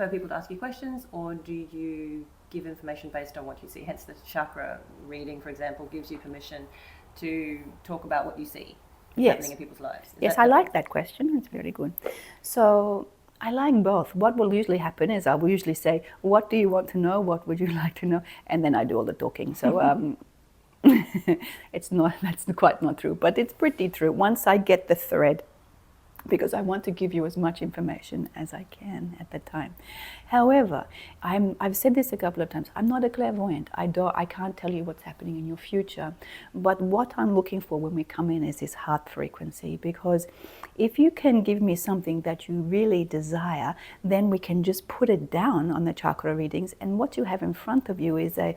prefer people to ask you questions, or do you give information based on what you see? Hence the chakra reading, for example, gives you permission to talk about what you see happening in people's lives. Yes, I like that question. It's very good. So I like both. What will usually happen is I will usually say, what do you want to know? What would you like to know? And then I do all the talking. So that's quite not true, but it's pretty true. Once I get the thread, because I want to give you as much information as I can at the time. However, I've said this a couple of times, I'm not a clairvoyant. I can't tell you what's happening in your future. But what I'm looking for when we come in is this heart frequency, because if you can give me something that you really desire, then we can just put it down on the chakra readings, and what you have in front of you is a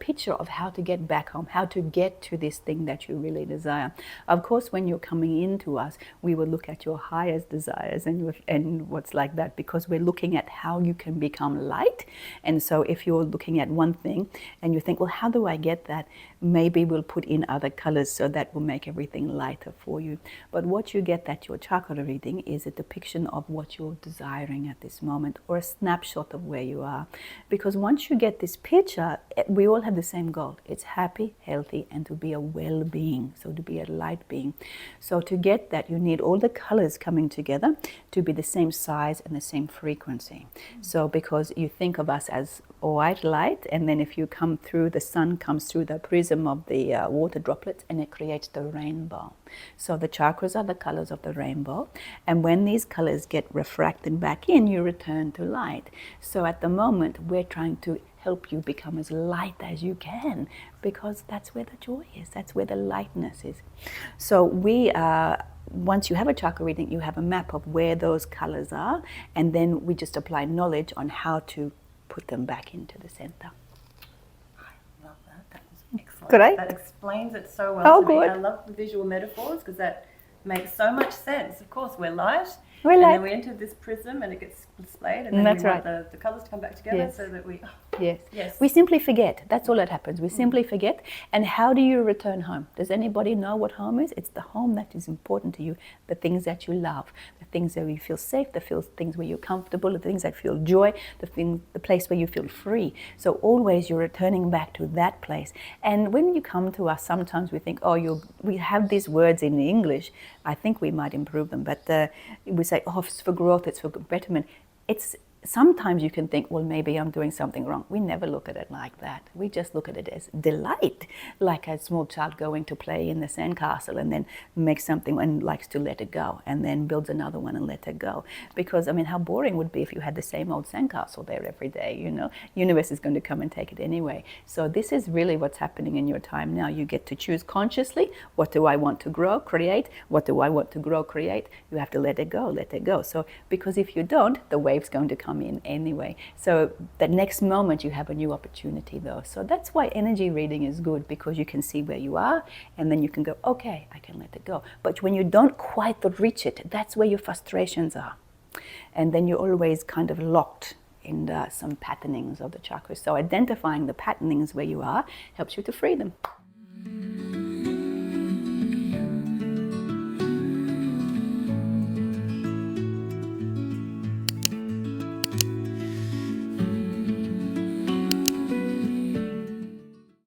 picture of how to get back home, how to get to this thing that you really desire. Of course, when you're coming into us, we will look at your highest desires and what's like that, because we're looking at how you can become light. And so if you're looking at one thing and you think, well, how do I get that? Maybe we'll put in other colors so that will make everything lighter for you. But what you get at your chakra reading is a depiction of what you're desiring at this moment, or a snapshot of where you are. Because once you get this picture, we all have the same goal. It's happy, healthy, and to be a well-being, so to be a light being. So to get that, you need all the colors coming together to be the same size and the same frequency. So because you think of us as white light, and then if you come through, the sun comes through the prism of the water droplets, and it creates the rainbow. So the chakras are the colors of the rainbow, and when these colors get refracted back in, you return to light. So at the moment, we're trying to help you become as light as you can, because that's where the joy is, that's where the lightness is. So once you have a chakra reading, you have a map of where those colors are, and then we just apply knowledge on how to put them back into the center. I love that. That was excellent. Great. That explains it so well to me. Good. I love the visual metaphors, because that makes so much sense. Of course, we're light. And then we enter this prism and it gets displayed, and then that's we right. want the colours to come back together, so that we... Yes. We simply forget. That's all that happens. We simply forget. And how do you return home? Does anybody know what home is? It's the home that is important to you, the things that you love, the things where you feel safe, the things where you're comfortable, the things that feel joy, the place where you feel free. So always you're returning back to that place. And when you come to us, sometimes we think, we have these words in English. I think we might improve them, but we say, it's for growth, it's for betterment. Sometimes you can think, well, maybe I'm doing something wrong. We never look at it like that. We just look at it as delight, like a small child going to play in the sandcastle and then makes something and likes to let it go, and then builds another one and let it go. Because, how boring would it be if you had the same old sandcastle there every day, Universe is going to come and take it anyway. So this is really what's happening in your time now. You get to choose consciously, what do I want to grow, create? What do I want to grow, create? You have to let it go. So, because if you don't, the wave's going to come in anyway. So the next moment you have a new opportunity though. So that's why energy reading is good, because you can see where you are, and then you can go, okay, I can let it go. But when you don't quite reach it, that's where your frustrations are. And then you're always kind of locked in some patternings of the chakras. So identifying the patternings where you are helps you to free them.